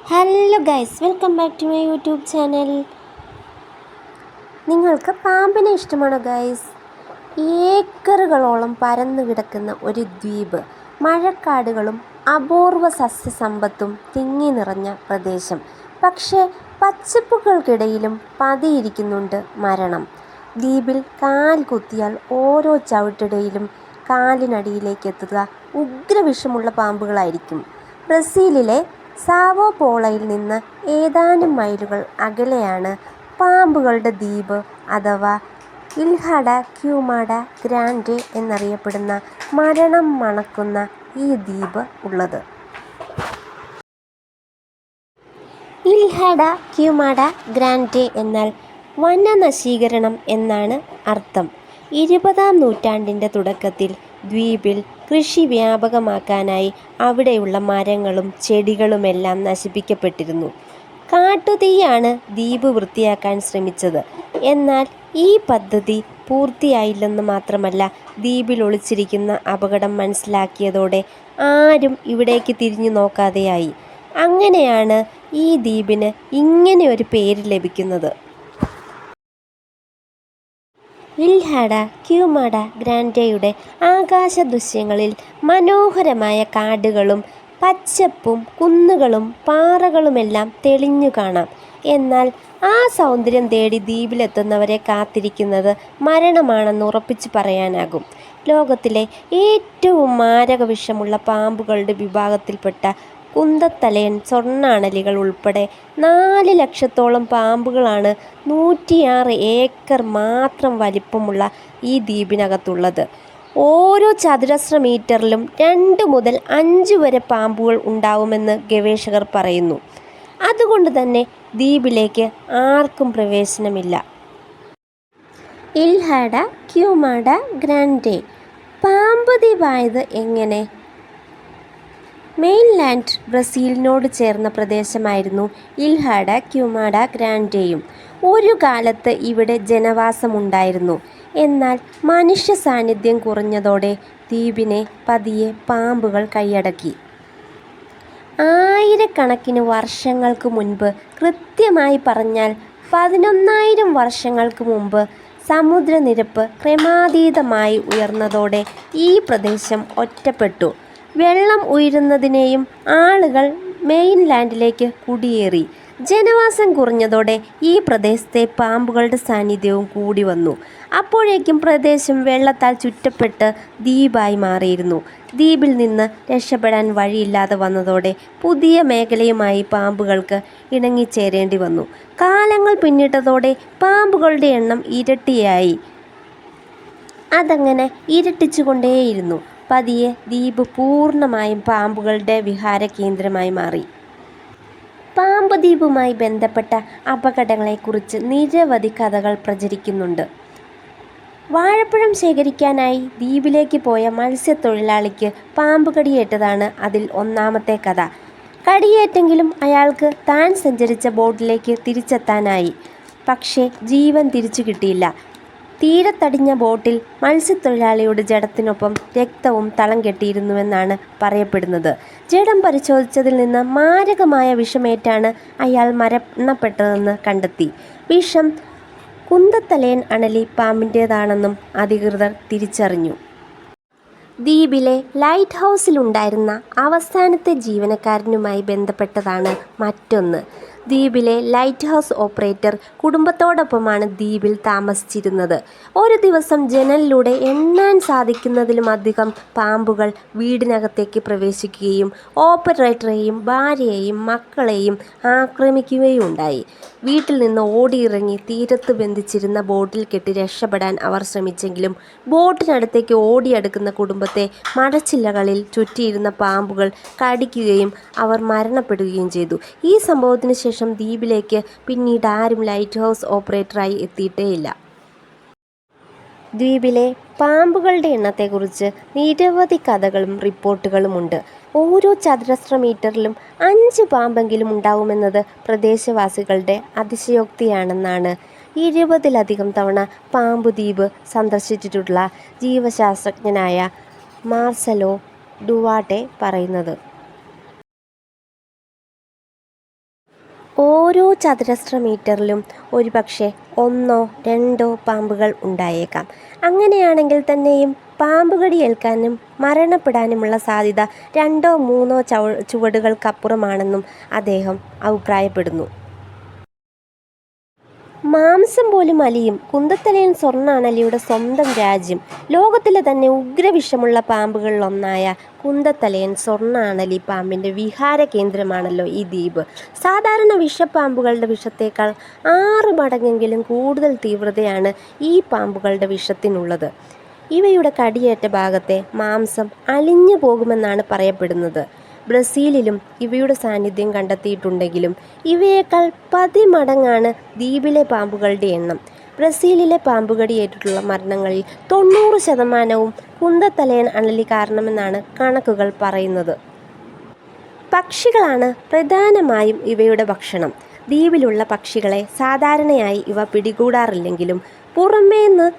Hello guys, welcome back to my YouTube channel. നിങ്ങൾക്ക് പാമ്പിനെ ഇഷ്ടമാണോ ഗൈസ്? ഏക്കറുകളോളം പരന്നു കിടക്കുന്ന ഒരു ദ്വീപ്, മഴക്കാടുകളും അപൂർവ സസ്യസമ്പത്തും തിങ്ങി നിറഞ്ഞ പ്രദേശം. പക്ഷേ പച്ചപ്പുകൾക്കിടയിലും പതിയിരിക്കുന്നുണ്ട് മരണം. ദ്വീപിൽ കാൽ കുത്തിയാൽ ഓരോ ചവിട്ടിടയിലും കാലിനടിയിലേക്ക് എത്തുക ഉഗ്രവിഷമുള്ള പാമ്പുകളായിരിക്കും. ബ്രസീലിലെ സാവോ പോളോയിൽ നിന്ന് ഏതാനും മൈലുകൾ അകലെയാണ് പാമ്പുകളുടെ ദ്വീപ് അഥവാ ഇൽഹ ക്യുമാഡ ഗ്രാൻഡെ എന്നറിയപ്പെടുന്ന മരണം മണക്കുന്ന ഈ ദ്വീപ് ഉള്ളത്. ഇൽഹ ക്യുമാഡ ഗ്രാൻഡെ എന്നാൽ വനനശീകരണം എന്നാണ് അർത്ഥം. 20-ാം നൂറ്റാണ്ടിൻ്റെ തുടക്കത്തിൽ ദ്വീപിൽ കൃഷി വ്യാപകമാക്കാനായി അവിടെയുള്ള മരങ്ങളും ചെടികളുമെല്ലാം നശിപ്പിക്കപ്പെട്ടിരുന്നു. കാട്ടുതീയാണ് ദ്വീപ് വൃത്തിയാക്കാൻ ശ്രമിച്ചത്. എന്നാൽ ഈ പദ്ധതി പൂർത്തിയായില്ലെന്ന് മാത്രമല്ല, ദ്വീപിൽ ഒളിച്ചിരിക്കുന്ന അപകടം മനസ്സിലാക്കിയതോടെ ആരും ഇവിടേക്ക് തിരിഞ്ഞു നോക്കാതെയായി. അങ്ങനെയാണ് ഈ ദ്വീപിന് ഇങ്ങനെ ഒരു പേര് ലഭിക്കുന്നത്. ഇൽഹ ക്യുമാഡ ഗ്രാൻഡെയുടെ ആകാശ ദൃശ്യങ്ങളിൽ മനോഹരമായ കാടുകളും പച്ചപ്പും കുന്നുകളും പാറകളുമെല്ലാം തെളിഞ്ഞു കാണാം. എന്നാൽ ആ സൗന്ദര്യം തേടി ദ്വീപിലെത്തുന്നവരെ കാത്തിരിക്കുന്നത് മരണമാണെന്ന് ഉറപ്പിച്ചു പറയാനാകും. ലോകത്തിലെ ഏറ്റവും മാരക വിഷമുള്ള പാമ്പുകളുടെ വിഭാഗത്തിൽപ്പെട്ട കുന്തത്തലയൻ സ്വർണ്ണാണലികൾ ഉൾപ്പെടെ 4 ലക്ഷത്തോളം പാമ്പുകളാണ് 106 ഏക്കർ മാത്രം വലിപ്പമുള്ള ഈ ദ്വീപിനകത്തുള്ളത്. ഓരോ ചതുരശ്ര മീറ്ററിലും 2 മുതൽ 5 വരെ പാമ്പുകൾ ഉണ്ടാവുമെന്ന് ഗവേഷകർ പറയുന്നു. അതുകൊണ്ട് തന്നെ ദ്വീപിലേക്ക് ആർക്കും പ്രവേശനമില്ല. ഇൽഹ ക്യുമാഡ ഗ്രാൻഡെ പാമ്പ് ദ്വീപായത് എങ്ങനെ? മെയിൻലാൻഡ് ബ്രസീലിനോട് ചേർന്ന പ്രദേശമായിരുന്നു ഇൽഹ ക്യുമാഡ ഗ്രാൻഡെയും. ഒരു കാലത്ത് ഇവിടെ ജനവാസമുണ്ടായിരുന്നു. എന്നാൽ മനുഷ്യ സാന്നിധ്യം കുറഞ്ഞതോടെ ദ്വീപിനെ പതിയെ പാമ്പുകൾ കൈയടക്കി. ആയിരക്കണക്കിന് വർഷങ്ങൾക്ക് മുൻപ്, കൃത്യമായി പറഞ്ഞാൽ 11,000 വർഷങ്ങൾക്ക് മുമ്പ്, സമുദ്രനിരപ്പ് ക്രമാതീതമായി ഉയർന്നതോടെ ഈ പ്രദേശം ഒറ്റപ്പെട്ടു. വെള്ളം ഉയരുന്നതിനെയും ആളുകൾ മെയിൻലാൻഡിലേക്ക് കുടിയേറി. ജനവാസം കുറഞ്ഞതോടെ ഈ പ്രദേശത്തെ പാമ്പുകളുടെ സാന്നിധ്യവും കൂടി വന്നു. അപ്പോഴേക്കും പ്രദേശം വെള്ളത്താൽ ചുറ്റപ്പെട്ട് ദ്വീപായി മാറിയിരുന്നു. ദ്വീപിൽ നിന്ന് രക്ഷപ്പെടാൻ വഴിയില്ലാതെ വന്നതോടെ പുതിയ മേഖലയുമായി പാമ്പുകൾക്ക് ഇണങ്ങിച്ചേരേണ്ടി വന്നു. കാലങ്ങൾ പിന്നിട്ടതോടെ പാമ്പുകളുടെ എണ്ണം ഇരട്ടിയായി. അതങ്ങനെ ഇരട്ടിച്ചുകൊണ്ടേയിരുന്നു. പതിയെ ദ്വീപ് പൂർണ്ണമായും പാമ്പുകളുടെ വിഹാര കേന്ദ്രമായി മാറി. പാമ്പ് ദ്വീപുമായി ബന്ധപ്പെട്ട അപകടങ്ങളെക്കുറിച്ച് നിരവധി കഥകൾ പ്രചരിക്കുന്നുണ്ട്. വാഴപ്പഴം ശേഖരിക്കാനായി ദ്വീപിലേക്ക് പോയ മത്സ്യത്തൊഴിലാളിക്ക് പാമ്പ് കടിയേറ്റതാണ് അതിൽ ഒന്നാമത്തെ കഥ. കടിയേറ്റെങ്കിലും അയാൾക്ക് താൻ സഞ്ചരിച്ച ബോട്ടിലേക്ക് തിരിച്ചെത്താനായി. പക്ഷേ ജീവൻ തിരിച്ചു കിട്ടിയില്ല. തീരത്തടിഞ്ഞ ബോട്ടിൽ മത്സ്യത്തൊഴിലാളിയുടെ ജഡത്തിനൊപ്പം രക്തവും തളം കെട്ടിയിരുന്നുവെന്നാണ് പറയപ്പെടുന്നത്. ജഡം പരിശോധിച്ചതിൽ നിന്ന് മാരകമായ വിഷമേറ്റാണ് അയാൾ മരണപ്പെട്ടതെന്ന് കണ്ടെത്തി. വിഷം കുന്തത്തലയൻ അണലി പാമ്പിൻ്റേതാണെന്നും അധികൃതർ തിരിച്ചറിഞ്ഞു. ദ്വീപിലെ ലൈറ്റ് ഹൗസിലുണ്ടായിരുന്ന അവസാനത്തെ ജീവനക്കാരനുമായി ബന്ധപ്പെട്ടതാണ് മറ്റൊന്ന്. ദ്വീപിലെ ലൈറ്റ് ഹൗസ് ഓപ്പറേറ്റർ കുടുംബത്തോടൊപ്പമാണ് ദ്വീപിൽ താമസിച്ചിരുന്നത്. ഒരു ദിവസം ജനലിലൂടെ എണ്ണാൻ സാധിക്കുന്നതിലുമധികം പാമ്പുകൾ വീടിനകത്തേക്ക് പ്രവേശിക്കുകയും ഓപ്പറേറ്ററെയും ഭാര്യയെയും മക്കളെയും ആക്രമിക്കുകയുണ്ടായി. വീട്ടിൽ നിന്ന് ഓടിയിറങ്ങി തീരത്ത് ബന്ധിച്ചിരുന്ന ബോട്ടിൽ കെട്ടി രക്ഷപ്പെടാൻ അവർ ശ്രമിച്ചെങ്കിലും ബോട്ടിനടുത്തേക്ക് ഓടിയടുക്കുന്ന കുടുംബത്തെ മരച്ചില്ലകളിൽ ചുറ്റിയിരുന്ന പാമ്പുകൾ കടിക്കുകയും അവർ മരണപ്പെടുകയും ചെയ്തു. ഈ സംഭവത്തിന് ശേഷം ദ്വീപിലേക്ക് പിന്നീട് ആരും ലൈറ്റ് ഹൗസ് ഓപ്പറേറ്ററായി എത്തിയിട്ടേയില്ല. ദ്വീപിലെ പാമ്പുകളുടെ എണ്ണത്തെക്കുറിച്ച് നിരവധി കഥകളും റിപ്പോർട്ടുകളുമുണ്ട്. ഓരോ ചതുരശ്ര മീറ്ററിലും 5 പാമ്പെങ്കിലും ഉണ്ടാവുമെന്നത് പ്രദേശവാസികളുടെ അതിശയോക്തിയാണെന്നാണ് 20-ലധികം തവണ പാമ്പ് ദ്വീപ് സന്ദർശിച്ചിട്ടുള്ള ജീവശാസ്ത്രജ്ഞനായ മാർസലോ ഡുവാർട്ടെ പറയുന്നത്. ഓരോ ചതുരശ്ര മീറ്ററിലും ഒരുപക്ഷെ ഒന്നോ രണ്ടോ പാമ്പുകൾ ഉണ്ടായേക്കാം. അങ്ങനെയാണെങ്കിൽ തന്നെയും പാമ്പുകടി ഏൽക്കാനും മരണപ്പെടാനുമുള്ള സാധ്യത 2-3 ചുവടുകൾക്കപ്പുറമാണെന്നും അദ്ദേഹം അഭിപ്രായപ്പെടുന്നു. മാംസം പോലും അലിയും കുന്തത്തലയൻ സ്വർണ്ണാണലിയുടെ സ്വന്തം രാജ്യം. ലോകത്തിലെ തന്നെ ഉഗ്രവിഷമുള്ള പാമ്പുകളിലൊന്നായ കുന്തത്തലയൻ സ്വർണ്ണാണലി പാമ്പിൻ്റെ വിഹാര കേന്ദ്രമാണല്ലോ ഈ ദ്വീപ്. സാധാരണ വിഷപ്പാമ്പുകളുടെ വിഷത്തേക്കാൾ 6 മടങ്ങെങ്കിലും കൂടുതൽ തീവ്രതയാണ് ഈ പാമ്പുകളുടെ വിഷത്തിനുള്ളത്. ഇവയുടെ കടിയേറ്റ ഭാഗത്തെ മാംസം അലിഞ്ഞു പോകുമെന്നാണ് പറയപ്പെടുന്നത്. ബ്രസീലിലും ഇവയുടെ സാന്നിധ്യം കണ്ടെത്തിയിട്ടുണ്ടെങ്കിലും ഇവയേക്കാൾ 10 മടങ്ങാണ് ദ്വീപിലെ പാമ്പുകളുടെ എണ്ണം. ബ്രസീലിലെ പാമ്പുകടിയേറ്റിട്ടുള്ള മരണങ്ങളിൽ 90% കുന്തത്തലയൻ അണലി കാരണമെന്നാണ് കണക്കുകൾ പറയുന്നത്. പക്ഷികളാണ് പ്രധാനമായും ഇവയുടെ ഭക്ഷണം. ദ്വീപിലുള്ള പക്ഷികളെ സാധാരണയായി ഇവ പിടികൂടാറില്ലെങ്കിലും പുറമേന്ന്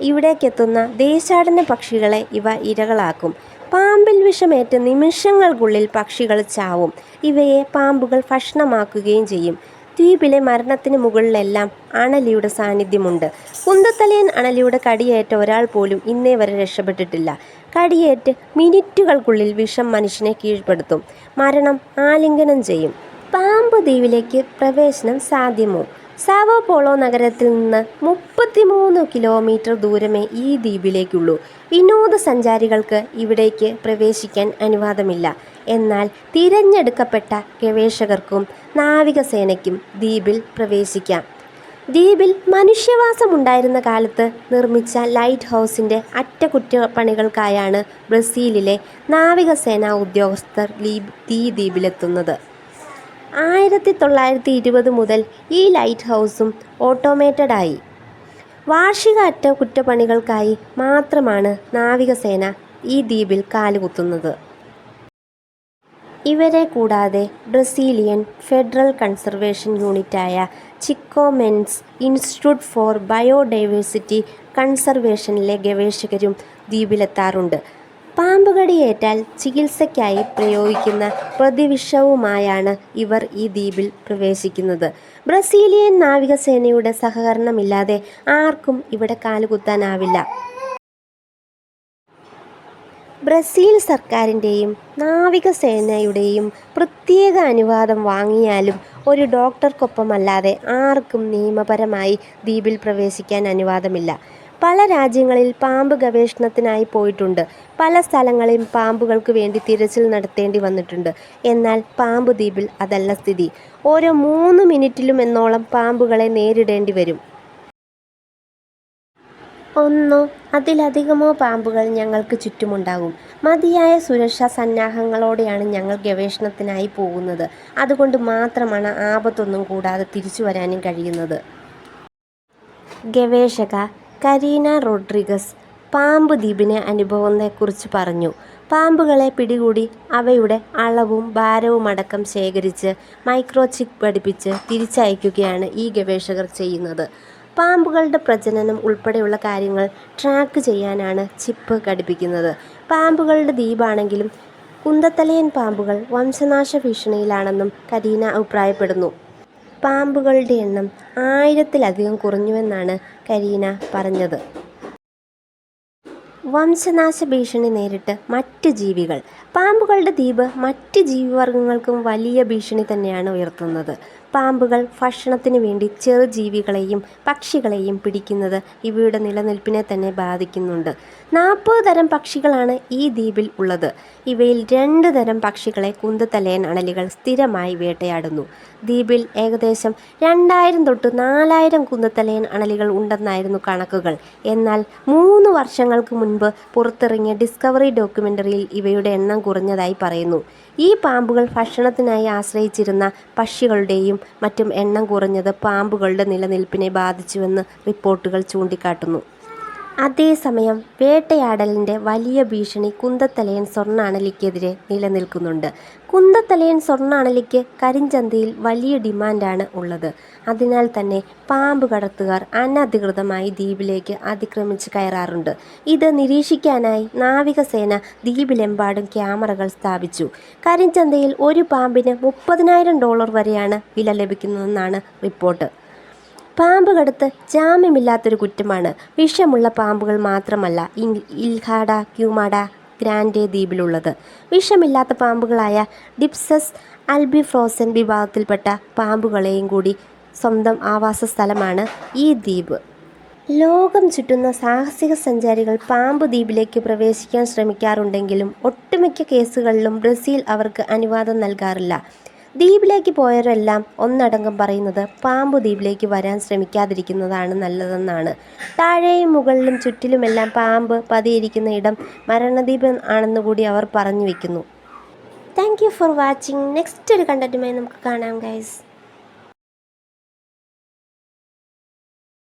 ഇവിടേക്കെത്തുന്ന ദേശാടന പക്ഷികളെ ഇവ ഇരകളാക്കും. പാമ്പിൽ വിഷമേറ്റ് നിമിഷങ്ങൾക്കുള്ളിൽ പക്ഷികൾ ചാവും. ഇവയെ പാമ്പുകൾ ഭക്ഷണമാക്കുകയും ചെയ്യും. ദ്വീപിലെ മരണത്തിന് മുകളിലെല്ലാം അണലിയുടെ സാന്നിധ്യമുണ്ട്. കുന്തത്തലയൻ അണലിയുടെ കടിയേറ്റ ഒരാൾ പോലും ഇന്നേ വരെ രക്ഷപ്പെട്ടിട്ടില്ല. കടിയേറ്റ് മിനിറ്റുകൾക്കുള്ളിൽ വിഷം മനുഷ്യനെ കീഴ്പ്പെടുത്തും. മരണം ആലിംഗനം ചെയ്യും. പാമ്പ് ദ്വീപിലേക്ക് പ്രവേശനം സാധ്യമോ? സാവോ പോളോ നഗരത്തിൽ നിന്ന് 33 കിലോമീറ്റർ ദൂരമേ ഈ ദ്വീപിലേക്കുള്ളൂ. വിനോദസഞ്ചാരികൾക്ക് ഇവിടേക്ക് പ്രവേശിക്കാൻ അനുവാദമില്ല. എന്നാൽ തിരഞ്ഞെടുക്കപ്പെട്ട ഗവേഷകർക്കും നാവികസേനയ്ക്കും ദ്വീപിൽ പ്രവേശിക്കാം. ദ്വീപിൽ മനുഷ്യവാസമുണ്ടായിരുന്ന കാലത്ത് നിർമ്മിച്ച ലൈറ്റ് ഹൗസിൻ്റെ അറ്റകുറ്റപ്പണികൾക്കായാണ് ബ്രസീലിലെ നാവികസേനാ ഉദ്യോഗസ്ഥർ ഈ ദ്വീപിലെത്തുന്നത്. 1920 മുതൽ ഈ ലൈറ്റ് ഹൗസും ഓട്ടോമേറ്റഡായി. വാർഷിക അറ്റകുറ്റപ്പണികൾക്കായി മാത്രമാണ് നാവികസേന ഈ ദ്വീപിൽ കാലുകുത്തുന്നത്. ഇവരെ കൂടാതെ ബ്രസീലിയൻ ഫെഡറൽ കൺസർവേഷൻ യൂണിറ്റായ Chico Mendes institute for biodiversity കൺസർവേഷനിലെ ഗവേഷകരും ദ്വീപിലെത്താറുണ്ട്. പാമ്പുകടിയേറ്റാൽ ചികിത്സയ്ക്കായി പ്രയോഗിക്കുന്ന പ്രതിവിഷവുമായാണ് ഇവർ ഈ ദ്വീപിൽ പ്രവേശിക്കുന്നത്. ബ്രസീലിയൻ നാവികസേനയുടെ സഹകരണമില്ലാതെ ആർക്കും ഇവിടെ കാലുകുത്താനാവില്ല. ബ്രസീൽ സർക്കാരിൻ്റെയും നാവികസേനയുടെയും പ്രത്യേക അനുവാദം വാങ്ങിയാലും ഒരു ഡോക്ടർക്കൊപ്പമല്ലാതെ ആർക്കും നിയമപരമായി ദ്വീപിൽ പ്രവേശിക്കാൻ അനുവാദമില്ല. പല രാജ്യങ്ങളിൽ പാമ്പ് ഗവേഷണത്തിനായി പോയിട്ടുണ്ട്. പല സ്ഥലങ്ങളിലും പാമ്പുകൾക്ക് വേണ്ടി തിരച്ചിൽ നടത്തേണ്ടി വന്നിട്ടുണ്ട്. എന്നാൽ പാമ്പ് ദ്വീപിൽ അതല്ല സ്ഥിതി. ഓരോ 3 മിനിറ്റിലും എന്നോളം പാമ്പുകളെ നേരിടേണ്ടി വരും. 1 അതിലധികമോ പാമ്പുകൾ ഞങ്ങൾക്ക് ചുറ്റുമുണ്ടാകും. മതിയായ സുരക്ഷാ സന്നാഹങ്ങളോടെയാണ് ഞങ്ങൾ ഗവേഷണത്തിനായി പോകുന്നത്. അതുകൊണ്ട് മാത്രമാണ് ആപത്തൊന്നും കൂടാതെ തിരിച്ചു വരാനും കഴിയുന്നത്. ഗവേഷക കരീന റോഡ്രിഗസ് പാമ്പ് ദ്വീപിലെ അനുഭവത്തെക്കുറിച്ച് പറഞ്ഞു. പാമ്പുകളെ പിടികൂടി അവയുടെ അളവും ഭാരവുമടക്കം ശേഖരിച്ച് മൈക്രോചിപ്പ് ഘടിപ്പിച്ച് തിരിച്ചയക്കുകയാണ് ഈ ഗവേഷകർ ചെയ്യുന്നത്. പാമ്പുകളുടെ പ്രജനനം ഉൾപ്പെടെയുള്ള കാര്യങ്ങൾ ട്രാക്ക് ചെയ്യാനാണ് ചിപ്പ് ഘടിപ്പിക്കുന്നത്. പാമ്പുകളുടെ ദ്വീപാണെങ്കിലും കുന്തത്തലയൻ പാമ്പുകൾ വംശനാശ ഭീഷണിയിലാണെന്നും കരീന അഭിപ്രായപ്പെടുന്നു. പാമ്പുകളുടെ എണ്ണം 1000-ലധികം കുറഞ്ഞുവെന്നാണ് കരീന പറഞ്ഞത്. വംശനാശ ഭീഷണി നേരിട്ട് മറ്റ് ജീവികൾ. പാമ്പുകളുടെ ദ്വീപ് മറ്റ് ജീവിവർഗങ്ങൾക്കും വലിയ ഭീഷണി തന്നെയാണ് ഉയർത്തുന്നത്. പാമ്പുകൾ ഭക്ഷണത്തിന് വേണ്ടി ചെറുജീവികളെയും പക്ഷികളെയും പിടിക്കുന്നത് ഇവയുടെ നിലനിൽപ്പിനെ തന്നെ ബാധിക്കുന്നുണ്ട്. 40 തരം പക്ഷികളാണ് ഈ ദ്വീപിൽ ഉള്ളത്. ഇവയിൽ 2 തരം പക്ഷികളെ കുന്തത്തലയൻ അണലികൾ സ്ഥിരമായി വേട്ടയാടുന്നു. ദ്വീപിൽ ഏകദേശം 2000 തൊട്ട് 4000 കുന്തത്തലയൻ അണലികൾ ഉണ്ടെന്നായിരുന്നു കണക്കുകൾ. എന്നാൽ 3 വർഷങ്ങൾക്ക് മുൻപ് പുറത്തിറങ്ങിയ ഡിസ്കവറി ഡോക്യുമെൻ്ററിയിൽ ഇവയുടെ എണ്ണം കുറഞ്ഞതായി പറയുന്നു. ഈ പാമ്പുകൾ ഭക്ഷണത്തിനായി ആശ്രയിച്ചിരുന്ന പക്ഷികളുടെയും മറ്റും എണ്ണം കുറഞ്ഞത് പാമ്പുകളുടെ നിലനിൽപ്പിനെ ബാധിച്ചുവെന്ന് റിപ്പോർട്ടുകൾ ചൂണ്ടിക്കാട്ടുന്നു. അതേസമയം വേട്ടയാടലിൻ്റെ വലിയ ഭീഷണി കുന്തത്തലയൻ സ്വർണ്ണാണലിക്കെതിരെ നിലനിൽക്കുന്നുണ്ട്. കുന്തത്തലയൻ സ്വർണ്ണാണലിക്ക് കരിഞ്ചന്തയിൽ വലിയ ഡിമാൻഡാണ് ഉള്ളത്. അതിനാൽ തന്നെ പാമ്പ് കടത്തുകാർ അനധികൃതമായി ദ്വീപിലേക്ക് അതിക്രമിച്ച് കയറാറുണ്ട്. ഇത് നിരീക്ഷിക്കാനായി നാവികസേന ദ്വീപിലെമ്പാടും ക്യാമറകൾ സ്ഥാപിച്ചു. കരിഞ്ചന്തയിൽ ഒരു പാമ്പിന് $30,000 വരെയാണ് വില ലഭിക്കുന്നതെന്നാണ് റിപ്പോർട്ട്. പാമ്പ് കടത്ത് ജാമ്യമില്ലാത്തൊരു കുറ്റമാണ്. വിഷമുള്ള പാമ്പുകൾ മാത്രമല്ല ഇൽഹാഡ ക്യൂമാഡ ഗ്രാൻഡെ ദ്വീപിലുള്ളത്. വിഷമില്ലാത്ത പാമ്പുകളായ ഡിപ്സസ് ആൽബിഫ്രോസൻ വിഭാഗത്തിൽപ്പെട്ട പാമ്പുകളെയും കൂടി സ്വന്തം ആവാസ സ്ഥലമാണ് ഈ ദ്വീപ്. ലോകം ചുറ്റുന്ന സാഹസിക സഞ്ചാരികൾ പാമ്പ് ദ്വീപിലേക്ക് പ്രവേശിക്കാൻ ശ്രമിക്കാറുണ്ടെങ്കിലും ഒട്ടുമിക്ക കേസുകളിലും ബ്രസീൽ അവർക്ക് അനുവാദം നൽകാറില്ല. ദ്വീപിലേക്ക് പോയവരെല്ലാം ഒന്നടങ്കം പറയുന്നത് പാമ്പ് ദ്വീപിലേക്ക് വരാൻ ശ്രമിക്കാതിരിക്കുന്നതാണ് നല്ലതെന്നാണ്. താഴെയും മുകളിലും ചുറ്റിലുമെല്ലാം പാമ്പ് പതിയിരിക്കുന്ന ഇടം മരണദ്വീപ് ആണെന്നുകൂടി അവർ പറഞ്ഞു വയ്ക്കുന്നു. Thank you for watching. Next ഒരു കണ്ടന്റുമായി നമുക്ക് കാണാം ഗൈസ്.